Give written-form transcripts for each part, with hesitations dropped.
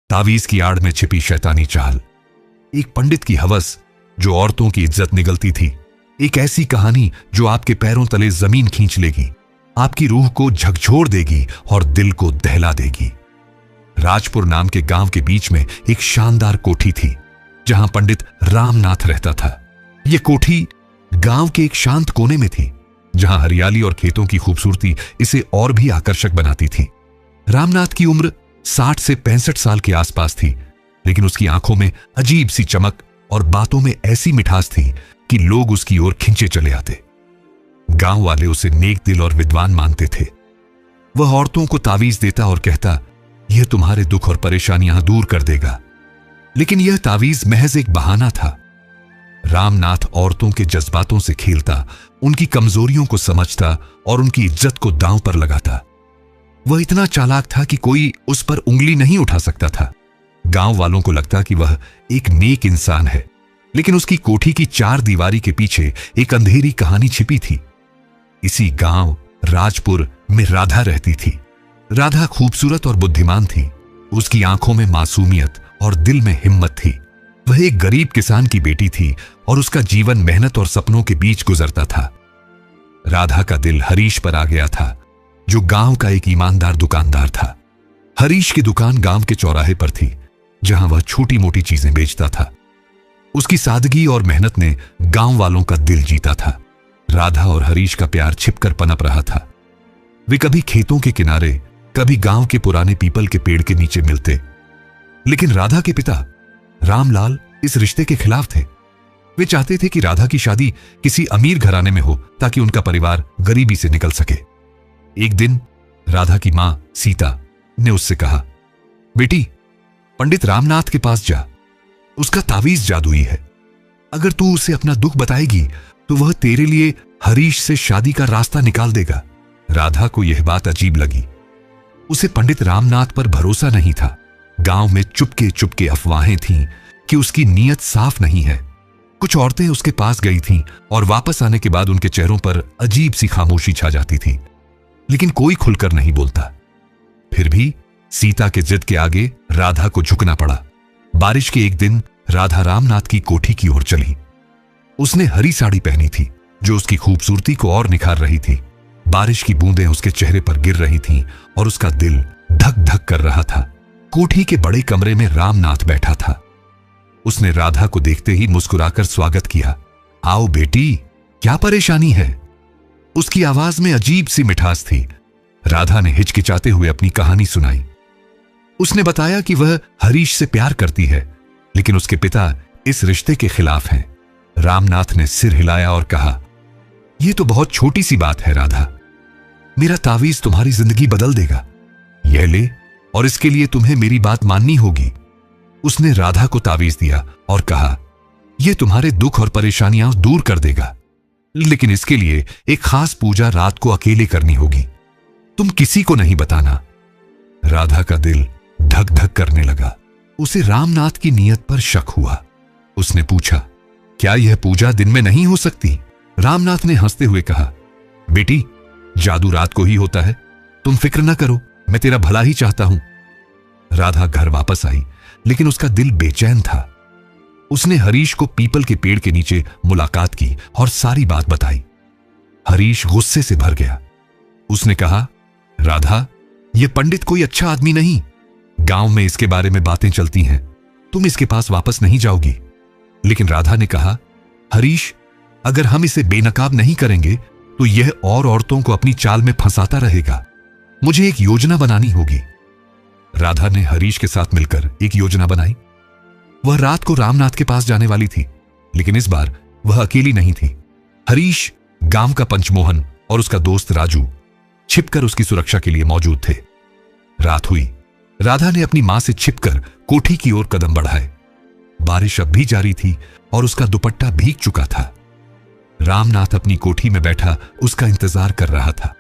तावीज की आड़ में छिपी शैतानी चाल, एक पंडित की हवस जो औरतों की इज्जत निगलती थी, एक ऐसी कहानी जो आपके पैरों तले जमीन खींच लेगी, आपकी रूह को झकझोर देगी और दिल को दहला देगी। राजपुर नाम के गांव के बीच में एक शानदार कोठी थी जहां पंडित रामनाथ रहता था। यह कोठी गांव के एक शांत कोने में थी जहां हरियाली और खेतों की खूबसूरती इसे और भी आकर्षक बनाती थी। रामनाथ की उम्र 60 से 65 साल के आसपास थी, लेकिन उसकी आंखों में अजीब सी चमक और बातों में ऐसी मिठास थी कि लोग उसकी ओर खिंचे चले आते। गांव वाले उसे नेक दिल और विद्वान मानते थे। वह औरतों को तावीज देता और कहता, यह तुम्हारे दुख और परेशानियां दूर कर देगा। लेकिन यह तावीज महज एक बहाना था। रामनाथ औरतों के जज्बातों से खेलता, उनकी कमजोरियों को समझता और उनकी इज्जत को दांव पर लगाता। वह इतना चालाक था कि कोई उस पर उंगली नहीं उठा सकता था। गांव वालों को लगता कि वह एक नेक इंसान है, लेकिन उसकी कोठी की चार दीवारी के पीछे एक अंधेरी कहानी छिपी थी। इसी गांव राजपुर में राधा रहती थी। राधा खूबसूरत और बुद्धिमान थी। उसकी आंखों में मासूमियत और दिल में हिम्मत थी। वह एक गरीब किसान की बेटी थी और उसका जीवन मेहनत और सपनों के बीच गुजरता था। राधा का दिल हरीश पर आ गया था, जो गांव का एक ईमानदार दुकानदार था। हरीश की दुकान गांव के चौराहे पर थी, जहां वह छोटी मोटी चीजें बेचता था। उसकी सादगी और मेहनत ने गांव वालों का दिल जीता था। राधा और हरीश का प्यार छिपकर पनप रहा था। वे कभी खेतों के किनारे, कभी गांव के पुराने पीपल के पेड़ के नीचे मिलते। लेकिन राधा के पिता रामलाल इस रिश्ते के खिलाफ थे। वे चाहते थे कि राधा की शादी किसी अमीर घराने में हो ताकि उनका परिवार गरीबी से निकल सके। एक दिन राधा की मां सीता ने उससे कहा, बेटी, पंडित रामनाथ के पास जा, उसका तावीज जादुई है। अगर तू उसे अपना दुख बताएगी तो वह तेरे लिए हरीश से शादी का रास्ता निकाल देगा। राधा को यह बात अजीब लगी। उसे पंडित रामनाथ पर भरोसा नहीं था। गांव में चुपके चुपके अफवाहें थीं कि उसकी नीयत साफ नहीं है। कुछ औरतें उसके पास गई थीं और वापस आने के बाद उनके चेहरों पर अजीब सी खामोशी छा जाती थी, लेकिन कोई खुलकर नहीं बोलता। फिर भी सीता के जिद के आगे राधा को झुकना पड़ा। बारिश के एक दिन राधा रामनाथ की कोठी की ओर चली। उसने हरी साड़ी पहनी थी जो उसकी खूबसूरती को और निखार रही थी। बारिश की बूंदें उसके चेहरे पर गिर रही थीं और उसका दिल धक धक कर रहा था। कोठी के बड़े कमरे में रामनाथ बैठा था। उसने राधा को देखते ही मुस्कुराकर स्वागत किया। आओ बेटी, क्या परेशानी है? उसकी आवाज में अजीब सी मिठास थी। राधा ने हिचकिचाते हुए अपनी कहानी सुनाई। उसने बताया कि वह हरीश से प्यार करती है, लेकिन उसके पिता इस रिश्ते के खिलाफ हैं। रामनाथ ने सिर हिलाया और कहा, यह तो बहुत छोटी सी बात है राधा। मेरा तावीज तुम्हारी जिंदगी बदल देगा। यह ले, और इसके लिए तुम्हें मेरी बात माननी होगी। उसने राधा को तावीज दिया और कहा, यह तुम्हारे दुख और परेशानियां दूर कर देगा, लेकिन इसके लिए एक खास पूजा रात को अकेले करनी होगी। तुम किसी को नहीं बताना। राधा का दिल धक धक करने लगा। उसे रामनाथ की नीयत पर शक हुआ। उसने पूछा, क्या यह पूजा दिन में नहीं हो सकती? रामनाथ ने हंसते हुए कहा, बेटी, जादू रात को ही होता है। तुम फिक्र न करो, मैं तेरा भला ही चाहता हूं। राधा घर वापस आई, लेकिन उसका दिल बेचैन था। उसने हरीश को पीपल के पेड़ के नीचे मुलाकात की और सारी बात बताई। हरीश गुस्से से भर गया। उसने कहा, राधा, यह पंडित कोई अच्छा आदमी नहीं। गांव में इसके बारे में बातें चलती हैं। तुम इसके पास वापस नहीं जाओगी। लेकिन राधा ने कहा, हरीश, अगर हम इसे बेनकाब नहीं करेंगे तो यह और औरतों को अपनी चाल में फंसाता रहेगा। मुझे एक योजना बनानी होगी। राधा ने हरीश के साथ मिलकर एक योजना बनाई। वह रात को रामनाथ के पास जाने वाली थी, लेकिन इस बार वह अकेली नहीं थी। हरीश, गांव का पंचमोहन और उसका दोस्त राजू छिपकर उसकी सुरक्षा के लिए मौजूद थे। रात हुई। राधा ने अपनी मां से छिपकर कोठी की ओर कदम बढ़ाए। बारिश अब भी जारी थी और उसका दुपट्टा भीग चुका था। रामनाथ अपनी कोठी में बैठा उसका इंतजार कर रहा था।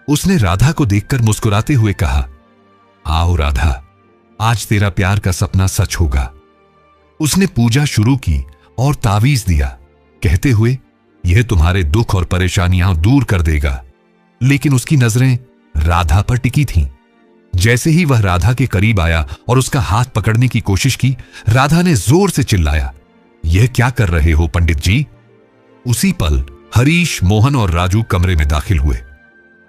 उसने राधा को देखकर मुस्कुराते हुए कहा, आओ राधा, आज तेरा प्यार का सपना सच होगा। उसने पूजा शुरू की और तावीज दिया, कहते हुए, यह तुम्हारे दुख और परेशानियां दूर कर देगा। लेकिन उसकी नजरें राधा पर टिकी थीं। जैसे ही वह राधा के करीब आया और उसका हाथ पकड़ने की कोशिश की, राधा ने जोर से चिल्लाया, यह क्या कर रहे हो पंडित जी? उसी पल हरीश, मोहन और राजू कमरे में दाखिल हुए।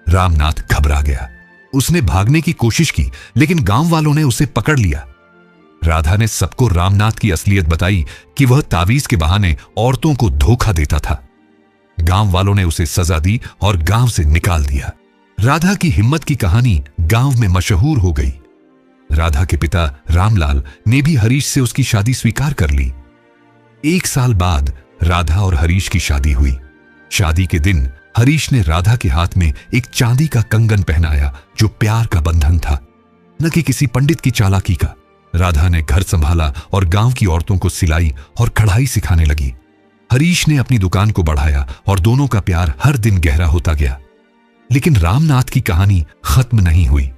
रामनाथ घबरा गया। उसने भागने की कोशिश की, लेकिन गांव वालों ने उसे पकड़ लिया। राधा ने सबको रामनाथ की असलियत बताई कि वह तावीज के बहाने औरतों को धोखा देता था। गांव वालों ने उसे सजा दी और गांव से निकाल दिया। राधा की हिम्मत की कहानी गांव में मशहूर हो गई। राधा के पिता रामलाल ने भी हरीश से उसकी शादी स्वीकार कर ली। 1 साल बाद राधा और हरीश की शादी हुई। शादी के दिन हरीश ने राधा के हाथ में एक चांदी का कंगन पहनाया, जो प्यार का बंधन था, न कि किसी पंडित की चालाकी का। राधा ने घर संभाला और गांव की औरतों को सिलाई और कढ़ाई सिखाने लगी। हरीश ने अपनी दुकान को बढ़ाया और दोनों का प्यार हर दिन गहरा होता गया। लेकिन रामनाथ की कहानी खत्म नहीं हुई।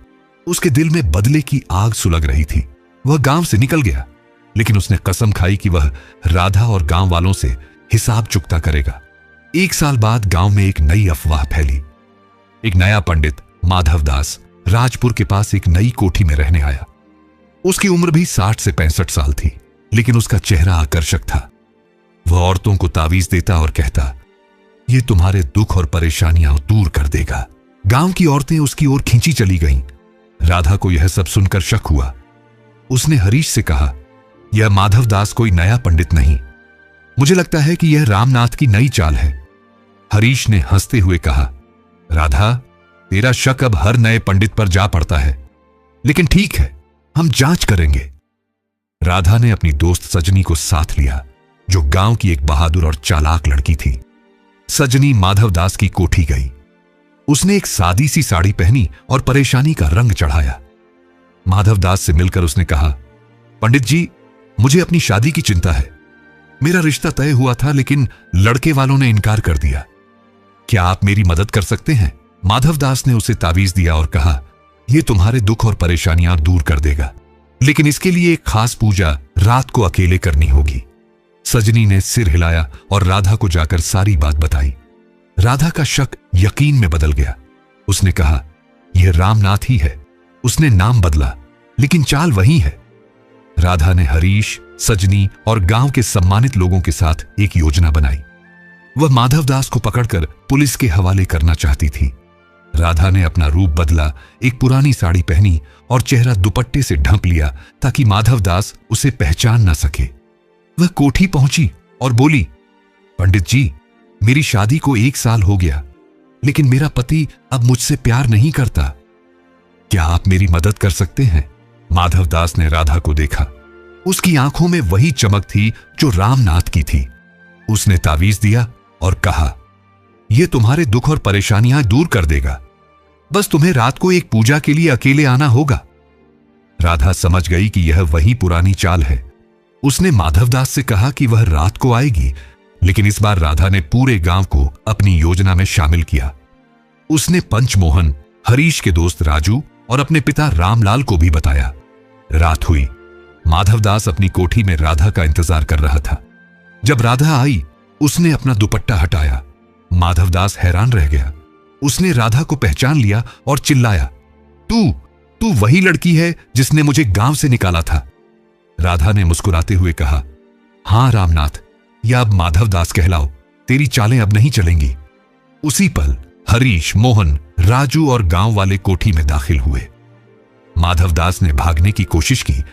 उसके दिल में बदले की आग सुलग रही थी। वह गांव से निकल गया, लेकिन उसने कसम खाई कि वह राधा और गांव वालों से हिसाब चुकता करेगा। 1 साल बाद गांव में एक नई अफवाह फैली। एक नया पंडित माधव दास राजपुर के पास एक नई कोठी में रहने आया। उसकी उम्र भी 60 से 65 साल थी, लेकिन उसका चेहरा आकर्षक था। वह औरतों को तावीज देता और कहता, ये तुम्हारे दुख और परेशानियां दूर कर देगा। गांव की औरतें उसकी ओर खींची चली गईं। राधा को यह सब सुनकर शक हुआ। उसने हरीश से कहा, यह माधव दास कोई नया पंडित नहीं, मुझे लगता है कि यह रामनाथ की नई चाल है। हरीश ने हंसते हुए कहा, राधा, तेरा शक अब हर नए पंडित पर जा पड़ता है, लेकिन ठीक है, हम जांच करेंगे। राधा ने अपनी दोस्त सजनी को साथ लिया, जो गांव की एक बहादुर और चालाक लड़की थी। सजनी माधव दास की कोठी गई। उसने एक सादी सी साड़ी पहनी और परेशानी का रंग चढ़ाया। माधव दास से मिलकर उसने कहा, पंडित जी, मुझे अपनी शादी की चिंता है। मेरा रिश्ता तय हुआ था, लेकिन लड़के वालों ने इनकार कर दिया। क्या आप मेरी मदद कर सकते हैं? माधव दास ने उसे तावीज दिया और कहा, यह तुम्हारे दुख और परेशानियां दूर कर देगा, लेकिन इसके लिए एक खास पूजा रात को अकेले करनी होगी। सजनी ने सिर हिलाया और राधा को जाकर सारी बात बताई। राधा का शक यकीन में बदल गया। उसने कहा, यह रामनाथ ही है। उसने नाम बदला, लेकिन चाल वही है। राधा ने हरीश, सजनी और गांव के सम्मानित लोगों के साथ एक योजना बनाई। वह माधव दास को पकड़कर पुलिस के हवाले करना चाहती थी। राधा ने अपना रूप बदला, एक पुरानी साड़ी पहनी और चेहरा दुपट्टे से ढंप लिया, ताकि माधव दास उसे पहचान न सके। वह कोठी पहुंची और बोली, पंडित जी, मेरी शादी को 1 साल हो गया, लेकिन मेरा पति अब मुझसे प्यार नहीं करता। क्या आप मेरी मदद कर सकते हैं? माधव दास ने राधा को देखा। उसकी आंखों में वही चमक थी जो रामनाथ की थी। उसने तावीज दिया और कहा, यह तुम्हारे दुख और परेशानियां दूर कर देगा। बस तुम्हें रात को एक पूजा के लिए अकेले आना होगा। राधा समझ गई कि यह वही पुरानी चाल है। उसने माधव दास से कहा कि वह रात को आएगी, लेकिन इस बार राधा ने पूरे गांव को अपनी योजना में शामिल किया। उसने पंचमोहन, हरीश के दोस्त राजू और अपने पिता रामलाल को भी बताया। रात हुई। माधव दास अपनी कोठी में राधा का इंतजार कर रहा था। जब राधा आई, उसने अपना दुपट्टा हटाया। माधव दास हैरान रह गया। उसने राधा को पहचान लिया और चिल्लाया, तू वही लड़की है जिसने मुझे गांव से निकाला था। राधा ने मुस्कुराते हुए कहा, हां रामनाथ, या अब माधव दास कहलाओ, तेरी चालें अब नहीं चलेंगी। उसी पल हरीश, मोहन, राजू और गांव वाले कोठी में दाखिल हुए। माधव दास ने भागने की कोशिश की,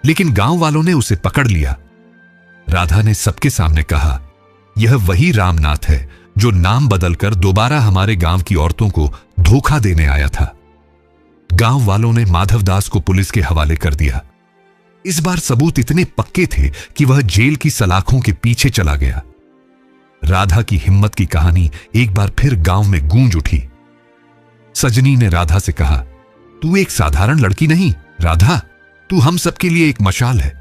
लेकिन गांव वालों ने उसे पकड़ लिया। राधा ने सबके सामने कहा, यह वही रामनाथ है जो नाम बदलकर दोबारा हमारे गांव की औरतों को धोखा देने आया था। गांव वालों ने माधव दास को पुलिस के हवाले कर दिया। इस बार सबूत इतने पक्के थे कि वह जेल की सलाखों के पीछे चला गया। राधा की हिम्मत की कहानी एक बार फिर गांव में गूंज उठी। सजनी ने राधा से कहा, तू एक साधारण लड़की नहीं राधा, तू हम सबके लिए एक मशाल है।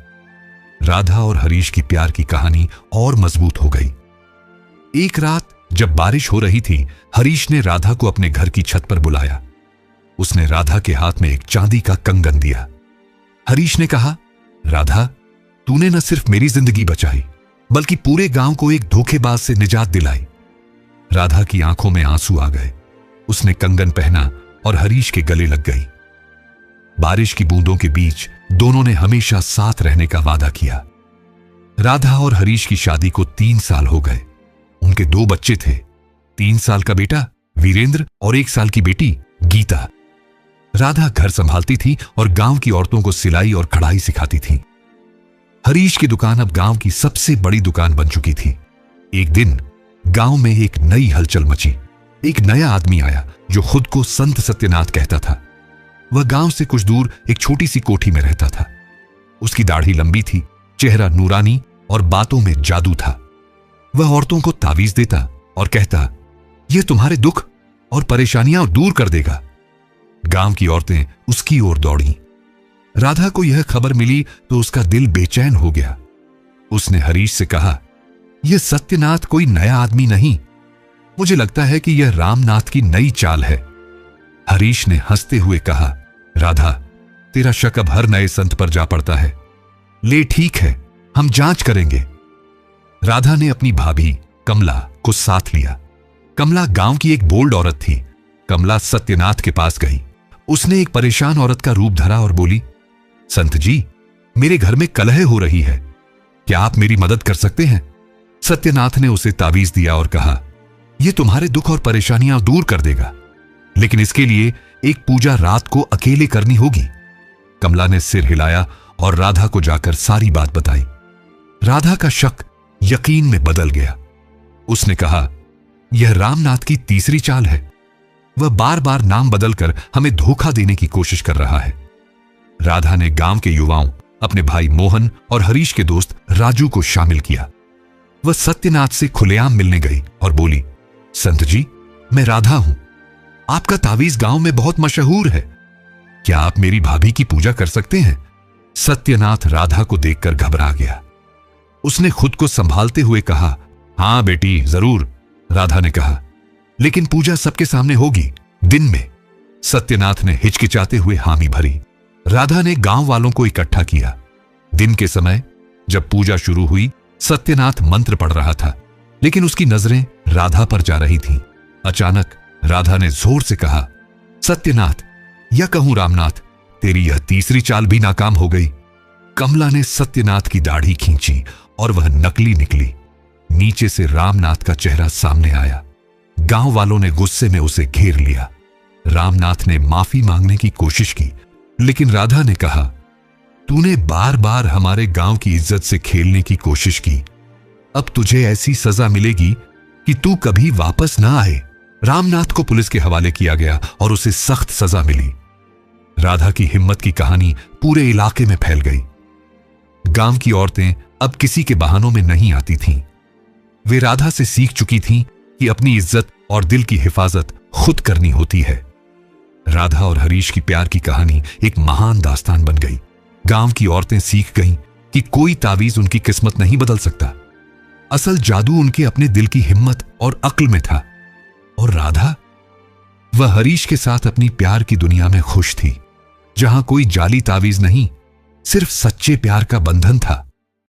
राधा और हरीश की प्यार की कहानी और मजबूत हो गई। एक रात जब बारिश हो रही थी, हरीश ने राधा को अपने घर की छत पर बुलाया। उसने राधा के हाथ में एक चांदी का कंगन दिया। हरीश ने कहा, राधा, तूने न सिर्फ मेरी जिंदगी बचाई, बल्कि पूरे गांव को एक धोखेबाज से निजात दिलाई। राधा की आंखों में आंसू आ गए। उसने कंगन पहना और हरीश के गले लग गई। बारिश की बूंदों के बीच दोनों ने हमेशा साथ रहने का वादा किया। राधा और हरीश की शादी को 3 साल हो गए। उनके 2 बच्चे थे, 3 साल का बेटा वीरेंद्र और 1 साल की बेटी गीता। राधा घर संभालती थी और गांव की औरतों को सिलाई और कढ़ाई सिखाती थी। हरीश की दुकान अब गांव की सबसे बड़ी दुकान बन चुकी थी। एक दिन गांव में एक नई हलचल मची। एक नया आदमी आया जो खुद को संत सत्यनाथ कहता था। वह गांव से कुछ दूर एक छोटी सी कोठी में रहता था। उसकी दाढ़ी लंबी थी, चेहरा नूरानी और बातों में जादू था। वह औरतों को तावीज देता और कहता, यह तुम्हारे दुख और परेशानियां दूर कर देगा। गांव की औरतें उसकी ओर दौड़ी। राधा को यह खबर मिली तो उसका दिल बेचैन हो गया। उसने हरीश से कहा, यह सत्यनाथ कोई नया आदमी नहीं, मुझे लगता है कि यह रामनाथ की नई चाल है। हरीश ने हंसते हुए कहा, राधा, तेरा शक अब हर नए संत पर जा पड़ता है। ले ठीक है, हम जांच करेंगे। राधा ने अपनी भाभी कमला को साथ लिया। कमला गांव की एक बोल्ड औरत थी। कमला सत्यनाथ के पास गई। उसने एक परेशान औरत का रूप धरा और बोली, संत जी, मेरे घर में कलह हो रही है, क्या आप मेरी मदद कर सकते हैं? सत्यनाथ ने उसे तावीज दिया और कहा, यह तुम्हारे दुख और परेशानियां दूर कर देगा, लेकिन इसके लिए एक पूजा रात को अकेले करनी होगी। कमला ने सिर हिलाया और राधा को जाकर सारी बात बताई। राधा का शक यकीन में बदल गया। उसने कहा, यह रामनाथ की तीसरी चाल है। वह बार बार नाम बदलकर हमें धोखा देने की कोशिश कर रहा है। राधा ने गांव के युवाओं, अपने भाई मोहन और हरीश के दोस्त राजू को शामिल किया। वह सत्यनाथ से खुलेआम मिलने गई और बोली, संत जी, मैं राधा हूं। आपका तावीज गांव में बहुत मशहूर है, क्या आप मेरी भाभी की पूजा कर सकते हैं? सत्यनाथ राधा को देखकर घबरा गया। उसने खुद को संभालते हुए कहा, हां बेटी, जरूर। राधा ने कहा, लेकिन पूजा सबके सामने होगी, दिन में। सत्यनाथ ने हिचकिचाते हुए हामी भरी। राधा ने गांव वालों को इकट्ठा किया। दिन के समय जब पूजा शुरू हुई, सत्यनाथ मंत्र पढ़ रहा था, लेकिन उसकी नजरें राधा पर जा रही थीं। अचानक राधा ने जोर से कहा, सत्यनाथ, या कहूं रामनाथ, तेरी यह तीसरी चाल भी नाकाम हो गई। कमला ने सत्यनाथ की दाढ़ी खींची और वह नकली निकली। नीचे से रामनाथ का चेहरा सामने आया। गांव वालों ने गुस्से में उसे घेर लिया। रामनाथ ने माफी मांगने की कोशिश की, लेकिन राधा ने कहा, तूने बार बार हमारे गांव की इज्जत से खेलने की कोशिश की। अब तुझे ऐसी सजा मिलेगी कि तू कभी वापस ना आए। रामनाथ को पुलिस के हवाले किया गया और उसे सख्त सजा मिली। राधा की हिम्मत की कहानी पूरे इलाके में फैल गई। गांव की औरतें अब किसी के बहानों में नहीं आती थीं। वे राधा से सीख चुकी थीं कि अपनी इज्जत और दिल की हिफाजत खुद करनी होती है। राधा और हरीश की प्यार की कहानी एक महान दास्तान बन गई। गांव की औरतें सीख गईं कि कोई तावीज उनकी किस्मत नहीं बदल सकता। असल जादू उनके अपने दिल की हिम्मत और अक्ल में था। और राधा, वह हरीश के साथ अपनी प्यार की दुनिया में खुश थी, जहां कोई जाली तावीज नहीं, सिर्फ सच्चे प्यार का बंधन था।